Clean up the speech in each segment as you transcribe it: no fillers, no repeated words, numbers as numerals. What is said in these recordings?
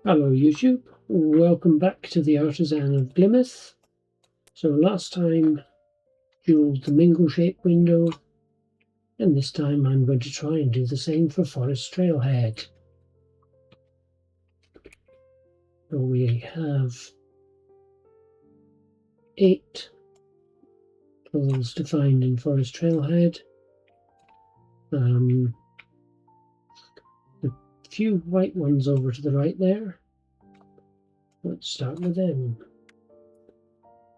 Hello YouTube, welcome back to the Artisan of Glimmith. So last time jeweled the mingle shape window, and this time I'm going to try and do the same for Forest Trailhead. So we have 8 holes to find in Forest Trailhead. The few white ones over to the right there. Let's start with them.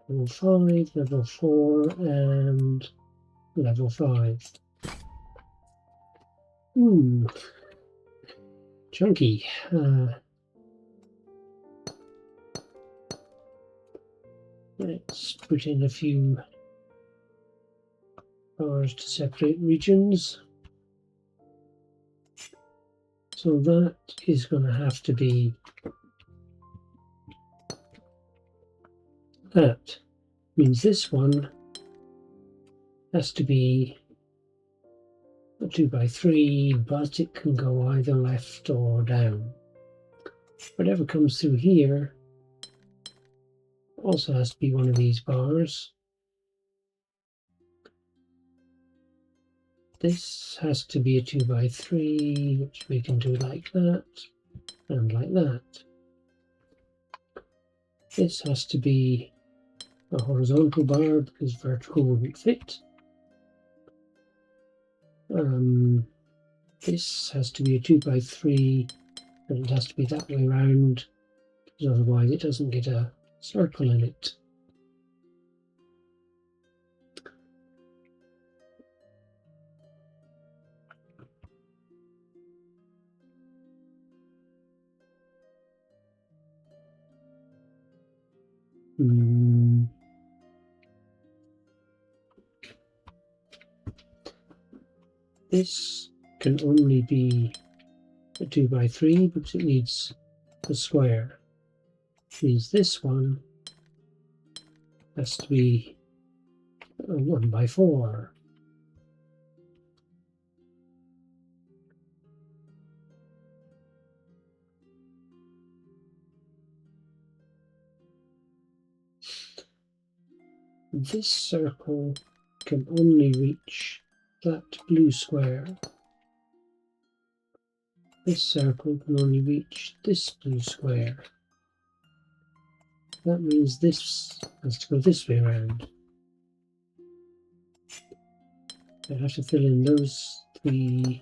Level 5, level 4 and level 5. Chunky. Let's put in a few bars to separate regions. So that is going to have to be that. Means this one has to be a 2x3, but it can go either left or down. Whatever comes through here also has to be one of these bars. This has to be a 2x3, which we can do like that and like that. This has to be a horizontal bar because vertical wouldn't fit. This has to be a 2x3, and it has to be that way around because otherwise it doesn't get a circle in it. This can only be a 2x3 because it needs a square. Which means this one has to be a 1x4. This circle can only reach that blue square. This circle can only reach this blue square. That means this has to go this way around. I have to fill in those 3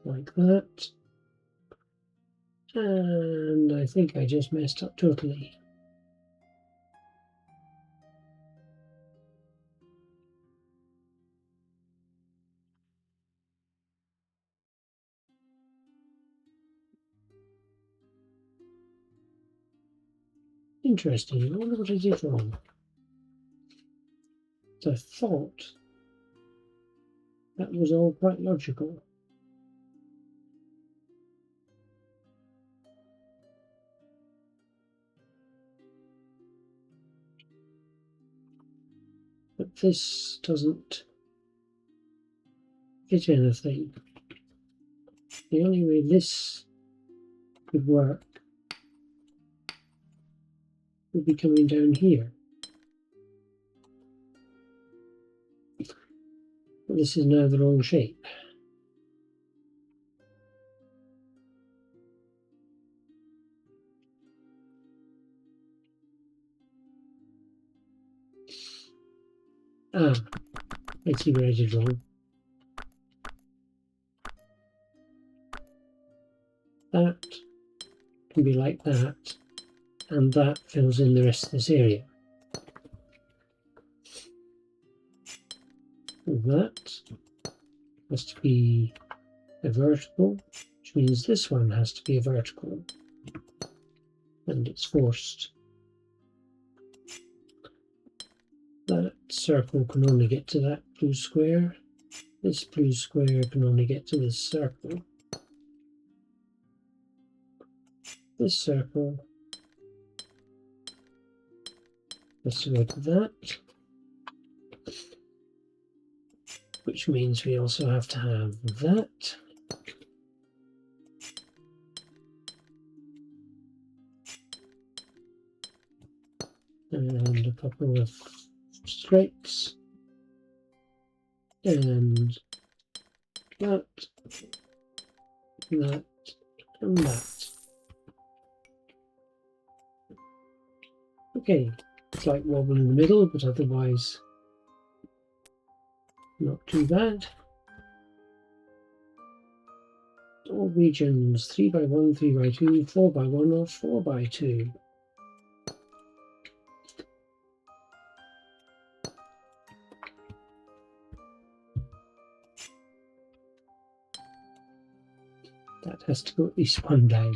like that. And I think I just messed up totally. Interesting, I wonder what I did wrong. So I thought that was all quite logical. But this doesn't fit anything. The only way this could work would be coming down here. But this is now the wrong shape. I see what I did wrong. That can be like that, and that fills in the rest of this area. That has to be a vertical, which means this one has to be a vertical, and it's forced. That circle can only get to that blue square. This blue square can only get to this circle. This circle has to go to that, which means we also have to have that. and a couple of stripes, and that, that, and that. Okay, slight wobble in the middle, but otherwise not too bad. All regions 3x1, 3x2, 4x1, or 4x2. That has to go at least one down.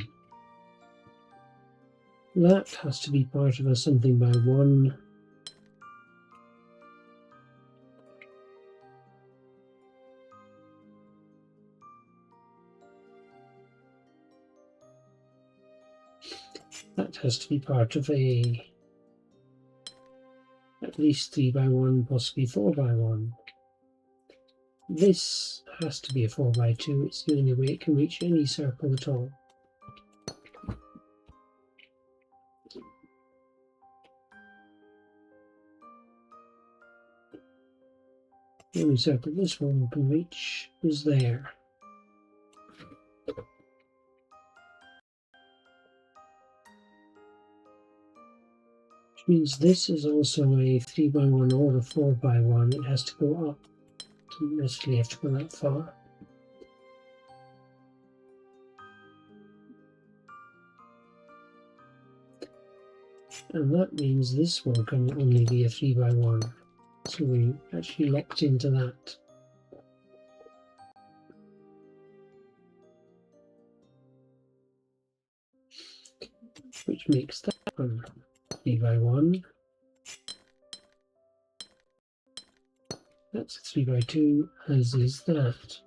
That has to be part of a something by one. That has to be part of a at least 3x1, possibly 4x1. This has to be a 4x2. It's the only way it can reach any circle at all. The only circle this one can reach is there. Which means this is also a 3x1 or a 4x1. It has to go up. Doesn't necessarily have to go that far. And that means this one can only be a 3x1. So we actually locked into that. Which makes that one 3x1. That's a 3x2, as is that.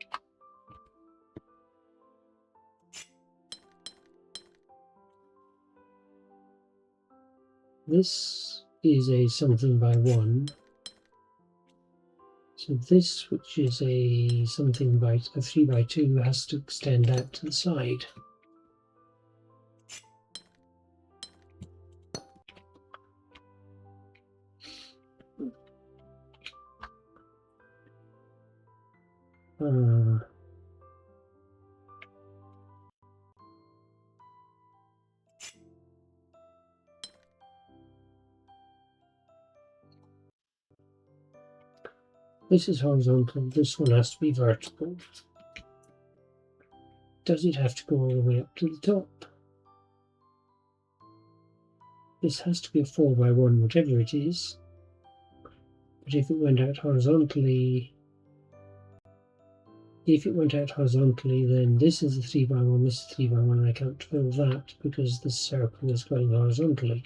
This is a something by one. So this, which is a something by a 3x2, has to extend out to the side. This is horizontal, this one has to be vertical. Does it have to go all the way up to the top? This has to be a 4x1, whatever it is. But if it went out horizontally, then this is a 3x1, this is 3x1, and I can't fill that because the circle is going horizontally.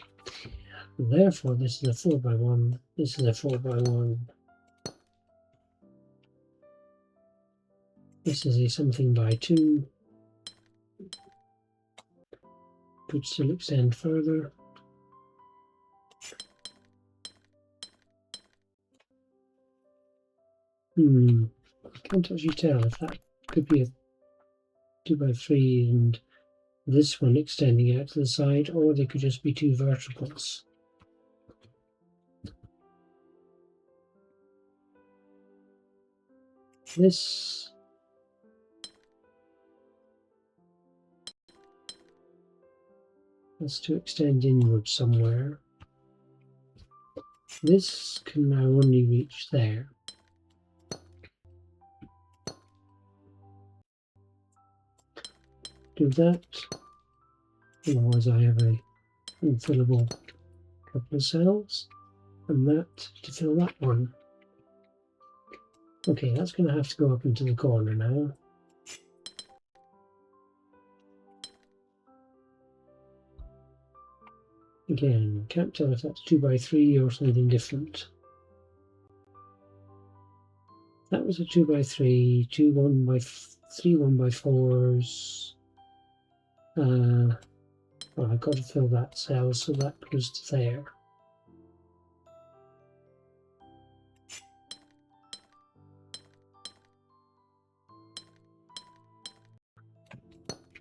Therefore, this is a 4x1, this is a 4x1. This is a something by 2. Could still extend further. Can't actually tell if that could be a 2x3 and this one extending out to the side, or they could just be two verticals. This has to extend inward somewhere. This can now only reach there. Do that. Otherwise I have a unfillable couple of cells, and that to fill that one. Okay, that's going to have to go up into the corner now. Again, can't tell if that's 2x3 or something different. That was a 2x3, 3 1x4s. Well, I've got to fill that cell, so that goes to there.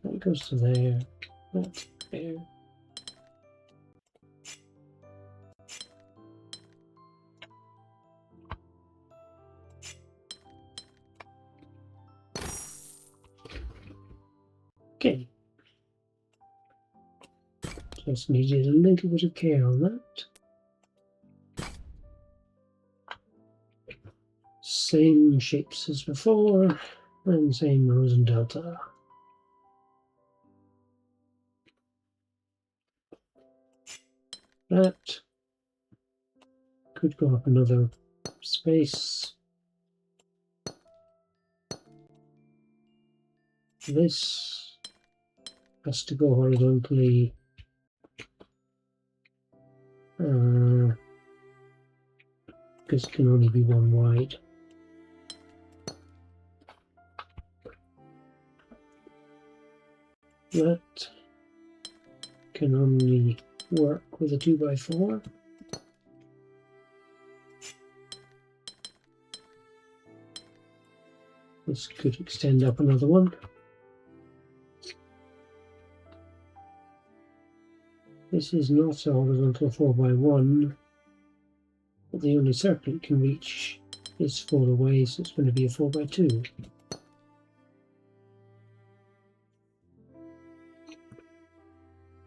That goes to there, that there. Just needed a little bit of care on that. Same shapes as before, and same rows and delta. That could go up another space. This has to go horizontally because it can only be one wide. That can only work with a 2x4. This could extend up another one. This is not a horizontal 4x1, but the only circle it can reach is 4 away, so it's going to be a 4x2.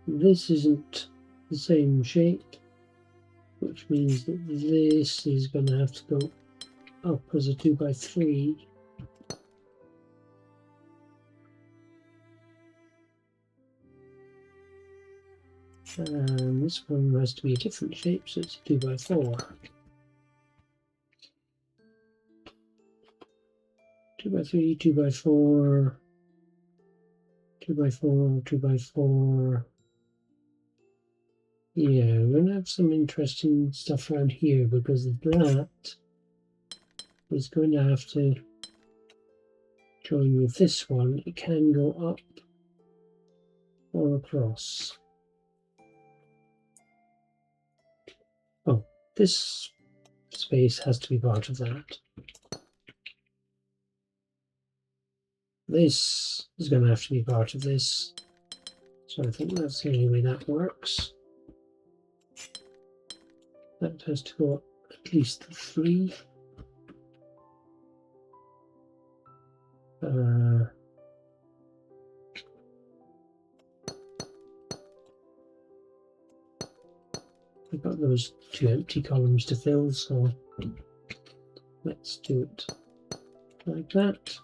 This isn't the same shape, which means that this is going to have to go up as a 2x3. And this one has to be a different shape, so it's a 2x4. 2x3, 2x4, 2x4, 2x4. Yeah, we're going to have some interesting stuff around here because that is going to have to join with this one. It can go up or across. Oh, this space has to be part of that. This is going to have to be part of this. So I think that's the only way that works. That has to go up at least 3. We've got those 2 empty columns to fill, so let's do it like that.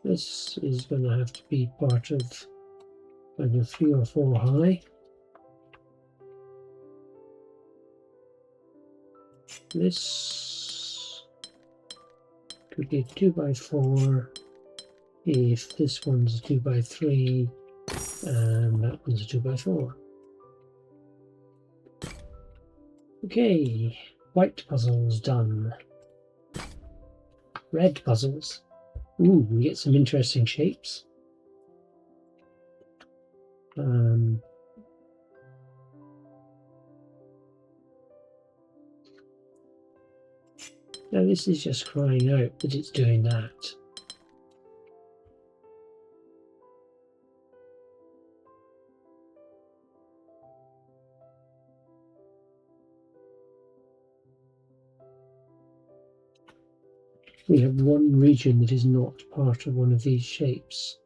This is going to have to be part of either 3 or 4 high. This could be a 2x4 if this one's a 2x3 and that one's a 2x4. Okay, white puzzles done. Red puzzles. Ooh, we get some interesting shapes. Now this is just crying out that it's doing that. We have one region that is not part of one of these shapes.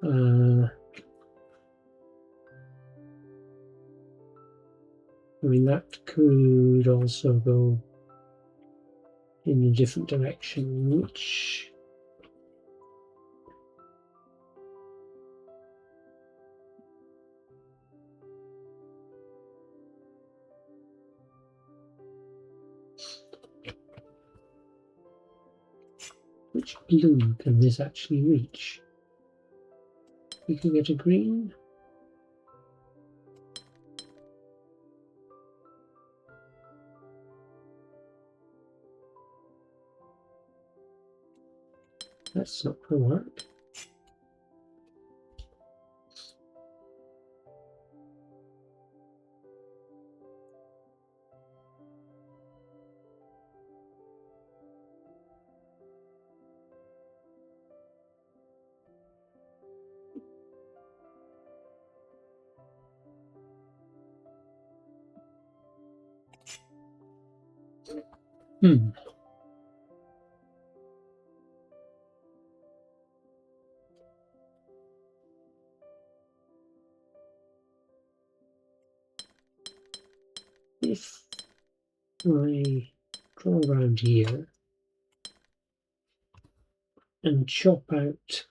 I mean, that could also go in a different direction, which blue can this actually reach? We could get a green. That's not going to work. if I draw around here and chop out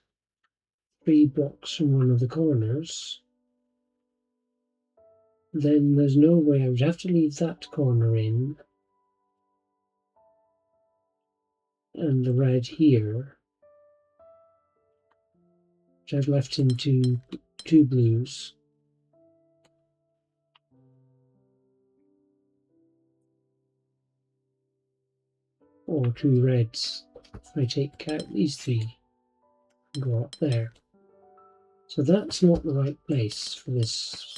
3 blocks from one of the corners, then there's no way I would have to leave that corner in and the red here, which I've left into 2 blues. Or 2 reds. If I take out these 3 and go up there. So that's not the right place for this.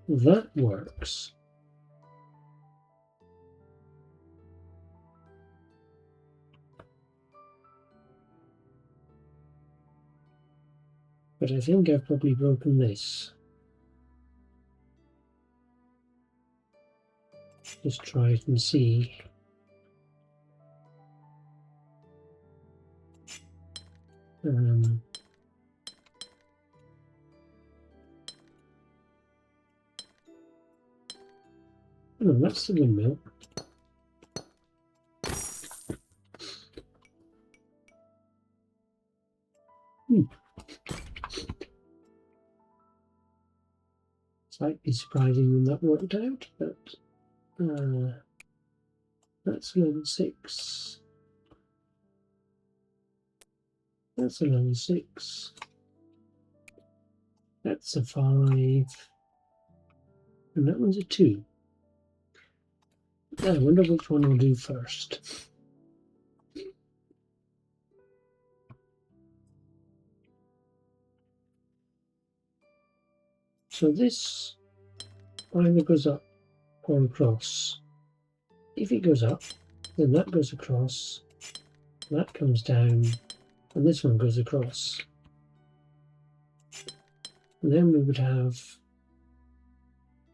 That works. But I think I've probably broken this. Just try it and see. Oh, that's the windmill. Slightly surprising when that worked out, but that's a level 6. That's a level 6. That's a 5. And that one's a 2. I wonder which one I'll do first. So this either goes up or across. If it goes up, then that goes across, that comes down, and this one goes across. And then we would have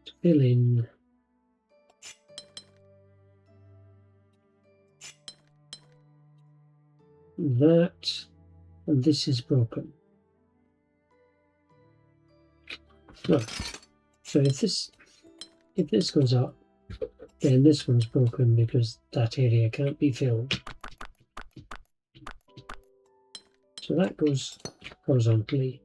to fill in that, and this is broken. Right. So if this goes up, then this one's broken because that area can't be filled. So that goes horizontally.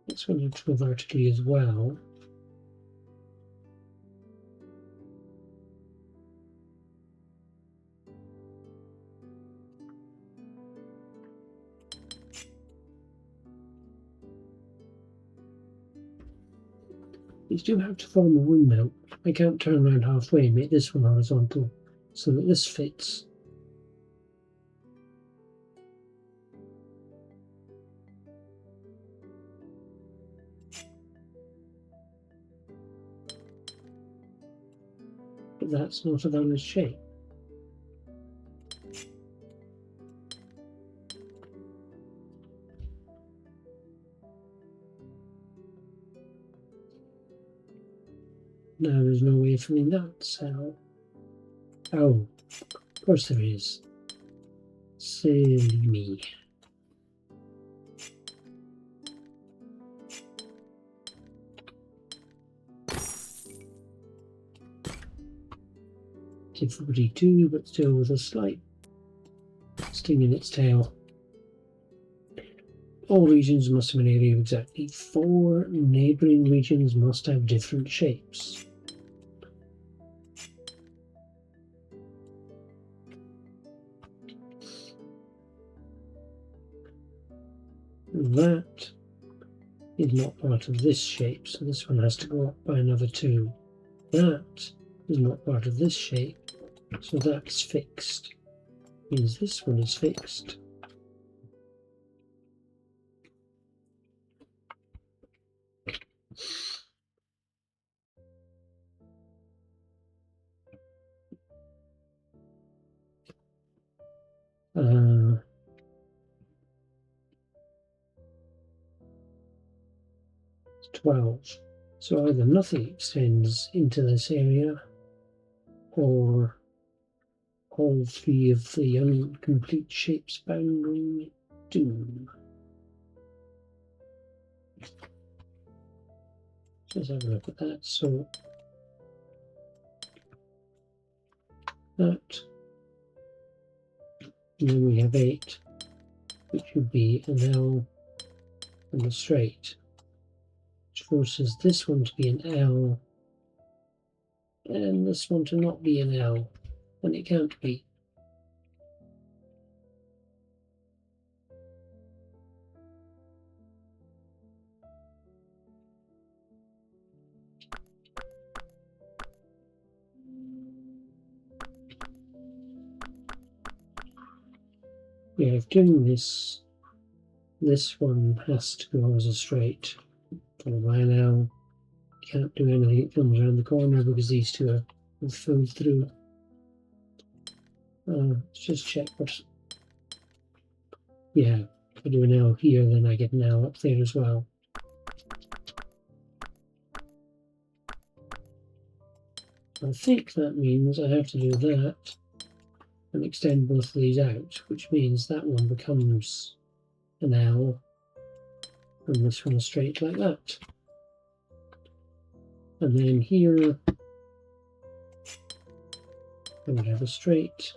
It's going to go vertically as well. These do have to form a windmill. I can't turn around halfway and make this one horizontal so that this fits. But that's not a valid shape. Now there's no way of filling that cell. Oh, of course there is. Silly me. Difficulty 2, but still with a slight sting in its tail. All regions must have an area of exactly 4. Neighbouring regions must have different shapes. That is not part of this shape, so this one has to go up by another 2. That is not part of this shape, so that's fixed. Means this one is fixed. uh, 12. So either nothing extends into this area, or all three of the incomplete shapes boundary do. Let's have a look at that. So that, and then we have 8, which would be an L and a straight, which forces this one to be an L and this one to not be an L, and it can't be. Yeah, I've given this one has to go as a straight, followed by an L. Can't do anything, it comes around the corner because these two are filled through. Let's just check what. Yeah, if I do an L here, then I get an L up there as well. I think that means I have to do that and extend both of these out, which means that one becomes an L and this one is straight like that. And then here I would have a straight,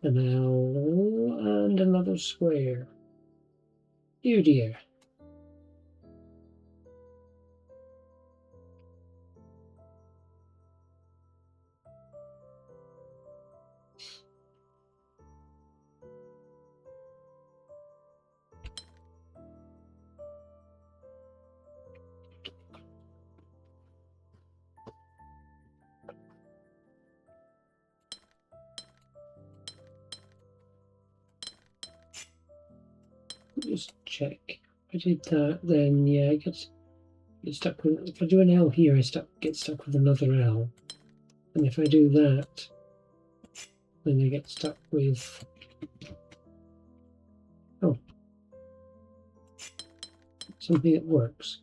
an L, and another square. Oh dear. Just check. If I did that, then yeah, I get stuck with. If I do an L here, I get stuck with another L, and if I do that, then I get stuck with. Oh, something that works.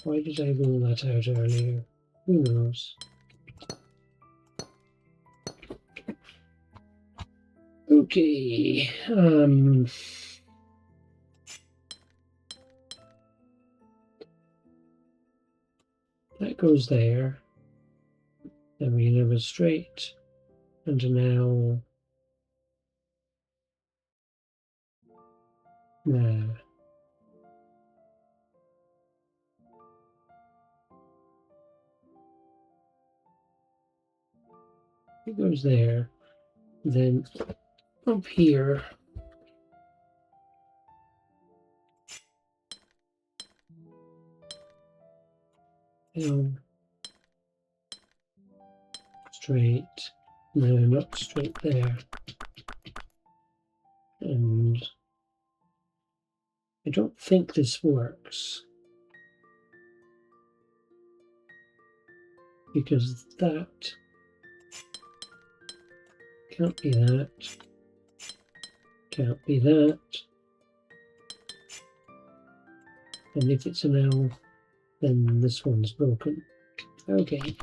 Why did I roll that out earlier? Who knows? Okay. That goes there. Then we have a straight and an L. There. It goes there. Then up here. L. Straight. No, not straight there. And I don't think this works, because that can't be that, can't be that, and if it's an L, then this one's broken. Okay.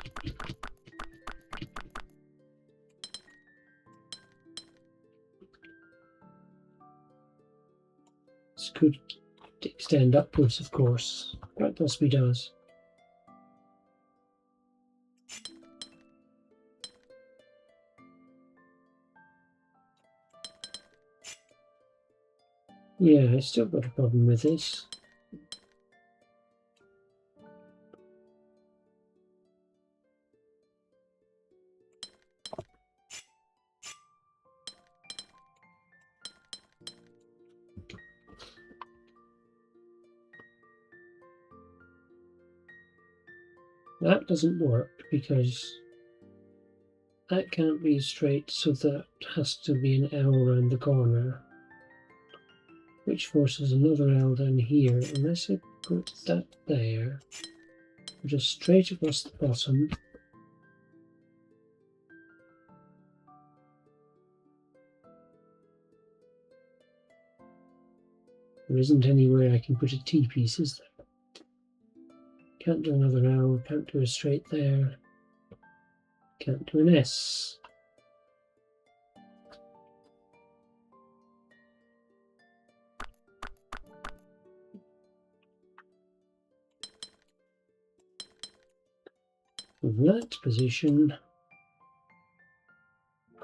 This could extend upwards, of course. Quite possibly does. Yeah, I still got a problem with this. That doesn't work because that can't be straight, so that has to be an L around the corner, which forces another L down here. Unless I put that there, just straight across the bottom. There isn't anywhere I can put a T-piece, is there? Can't do another L, can't do a straight there. Can't do an S. That position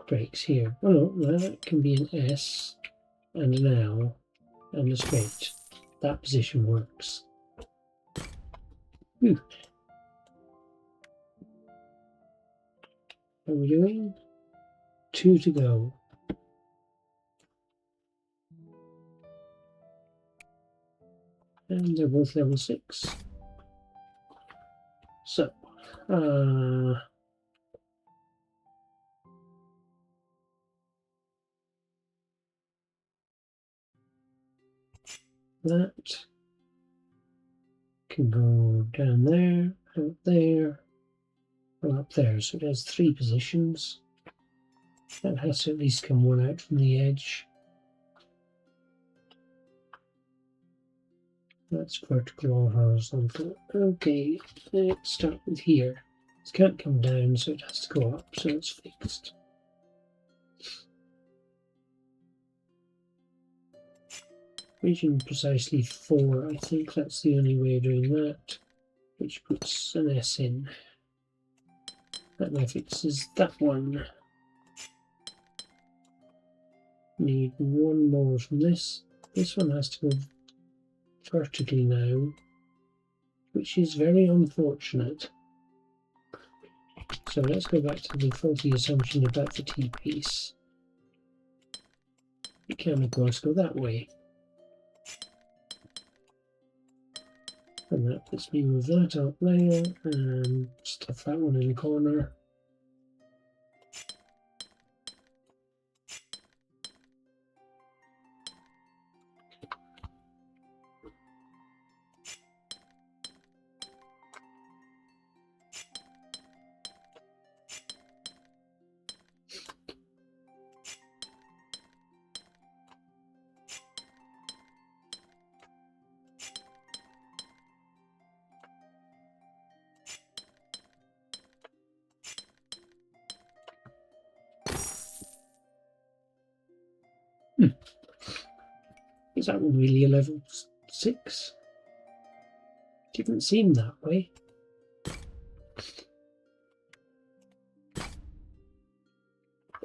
breaks here. Oh no, that can be an S and an L and a straight. That position works. Whew. How are we doing? 2 to go. And they're both level 6. So, that can go down there, out there, or up there. So it has 3 positions. That has to at least come one out from the edge. That's vertical or horizontal. Okay, let's start with here. It can't come down, so it has to go up, so it's fixed. Region precisely 4, I think that's the only way of doing that, which puts an S in. That now fixes that one. Need one more from this. This one has to go vertically now, which is very unfortunate. So let's go back to the faulty assumption about the T-piece. It can, of course, go that way. And that lets me move that up there and stuff that one in the corner. Is that one really a level 6? Didn't seem that way.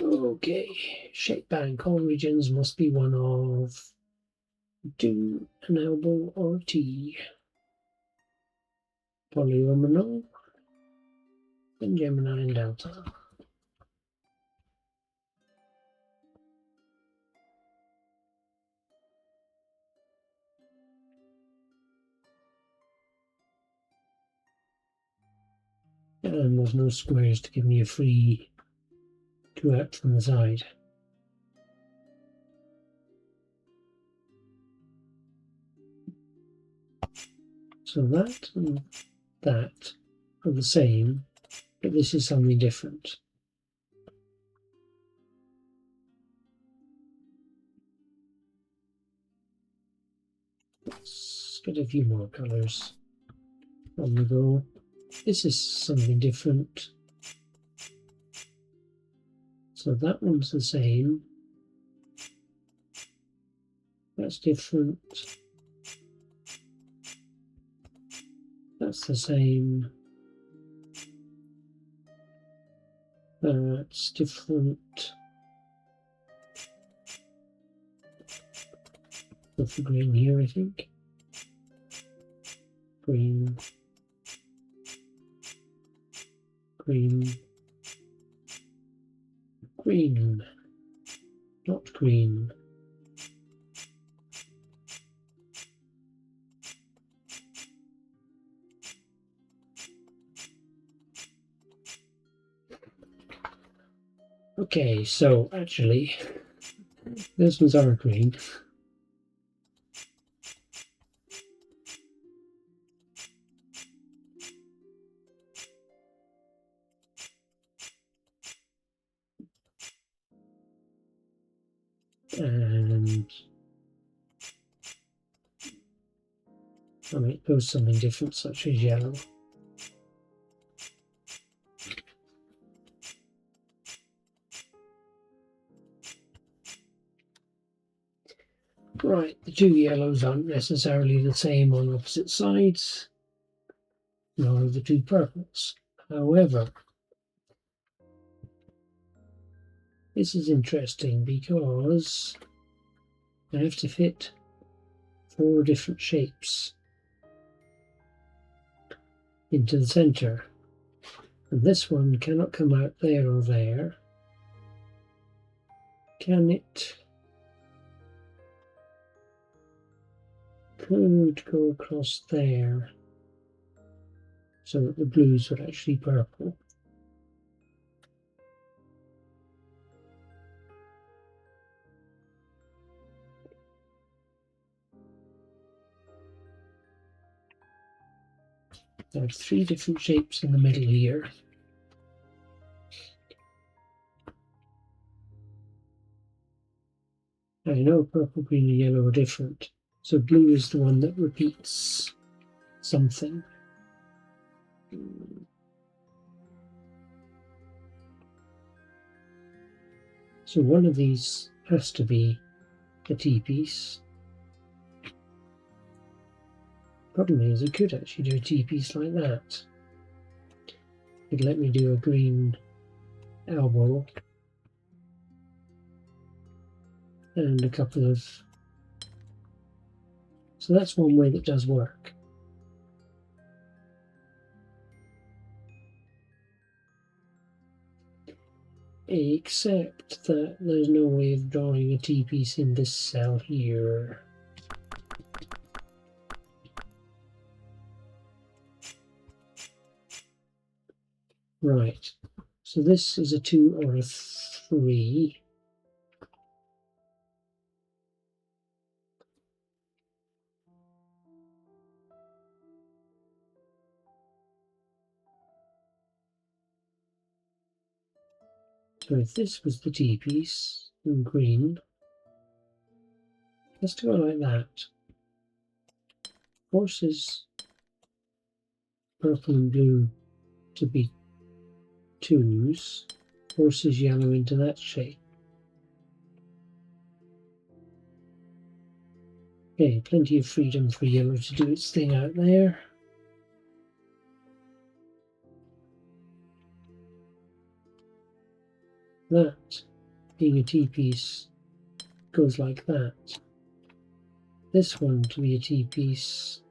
Okay, shape bank. All regions must be one of do an elbow or a T. Polyomino and Gemini and Delta. And there's no squares to give me a free 2 out from the side. So that and that are the same, but this is something different. Let's get a few more colours on the go. This is something different. So that one's the same. That's different. That's the same. That's different. Go for green here, I think. Green. Green. Green. Not green. Okay, so actually, those ones are green. And I might go something different, such as yellow. Right, the two yellows aren't necessarily the same on opposite sides, nor are the two purples. However, this is interesting because I have to fit 4 different shapes into the center. And this one cannot come out there or there. Can it? Could go across there so that the blues would actually purple. There are 3 different shapes in the middle here. I know purple, green and yellow are different, so blue is the one that repeats something. So one of these has to be a T-piece. Problem is, I could actually do a T-piece like that. It'd let me do a green elbow and a couple of... So that's one way that does work. Except that there's no way of drawing a T-piece in this cell here. Right, so this is a 2 or a 3. So if this was the T-piece in green, let's go like that. Forces purple and blue to be 2s, forces yellow into that shape. Okay, plenty of freedom for yellow to do its thing out there. That, being a T-piece, goes like that. This one, to be a T-piece,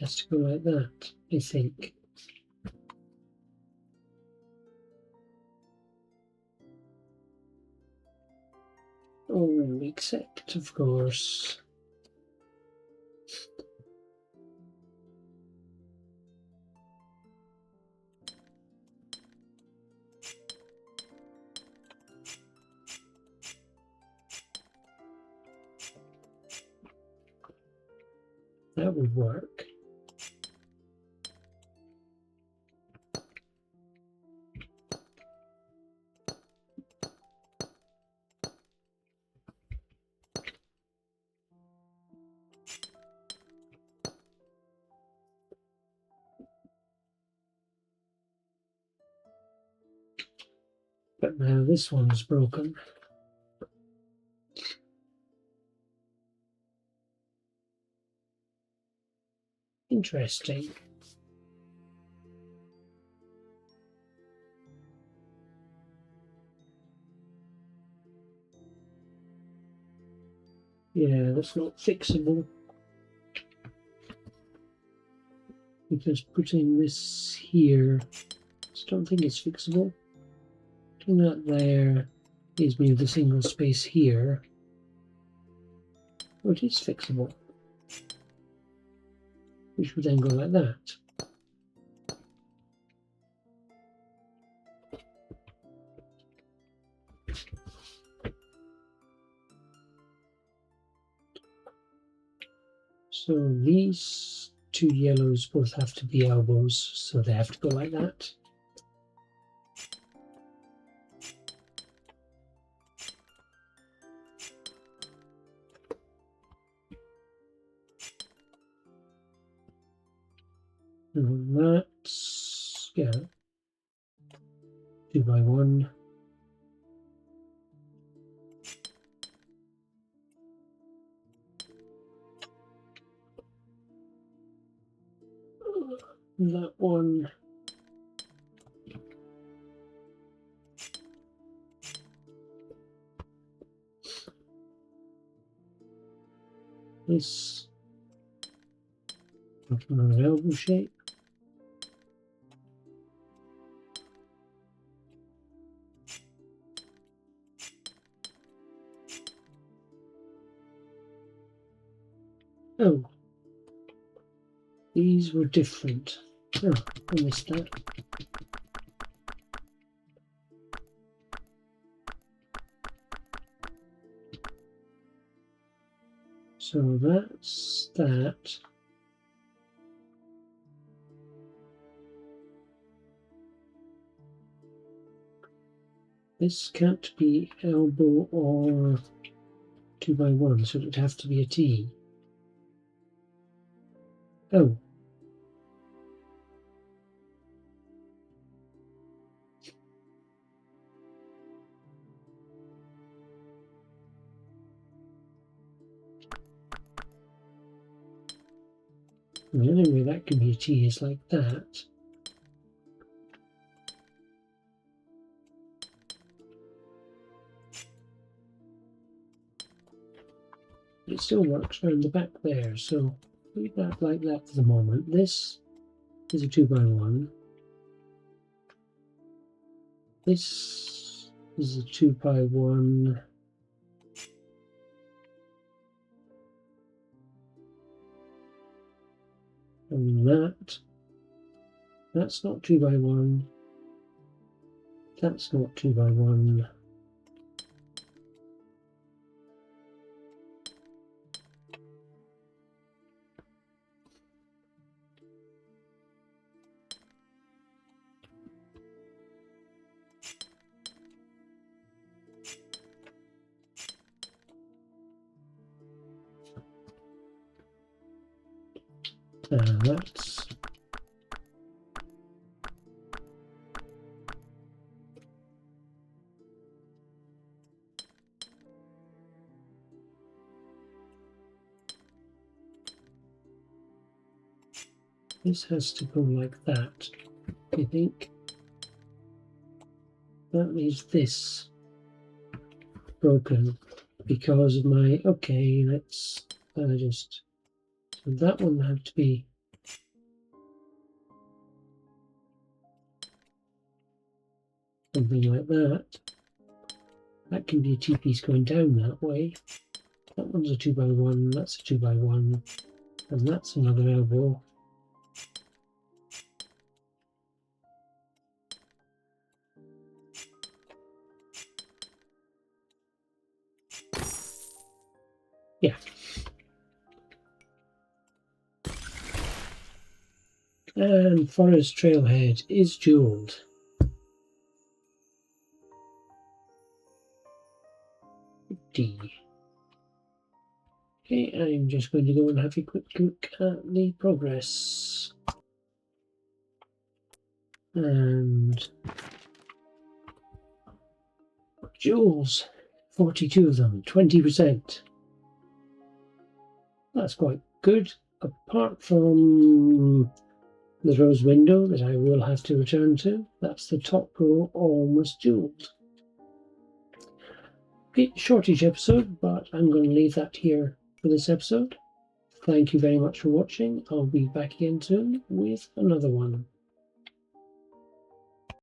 has to go like that, I think. Oh, except, of course, that would work. But now this one's broken. Interesting. Yeah, that's not fixable. Because putting this here, I just don't think it's fixable. Putting that there gives me the single space here. Oh, it is fixable. Which would then go like that. So these 2 yellows both have to be elbows, so they have to go like that. And that's, yeah, 2 by 1. That one. This. Another elbow shape. Oh, these were different. Oh, I missed that. So that's that. This can't be elbow or 2 by 1, so it would have to be a T. Oh. The only way that can be a T is like that. It still works around the back there, so leave that like that for the moment. This is a 2 by 1. This is a 2 by 1. And that's not 2 by 1. That's not 2 by 1. That's this has to go like that, I think. That leaves this broken because of my, okay, let's just, so that one had to be something like that. That can be a T-piece going down that way. That one's a 2 by 1, that's a 2 by 1, and that's another elbow. Yeah. And Forest Trailhead is jeweled. D. Okay, I'm just going to go and have a quick look at the progress. And jewels, 42 of them, 20%. That's quite good, apart from the rose window that I will have to return to. That's the top row almost jeweled. Okay, shortish episode, but I'm going to leave that here for this episode. Thank you very much for watching. I'll be back again soon with another one.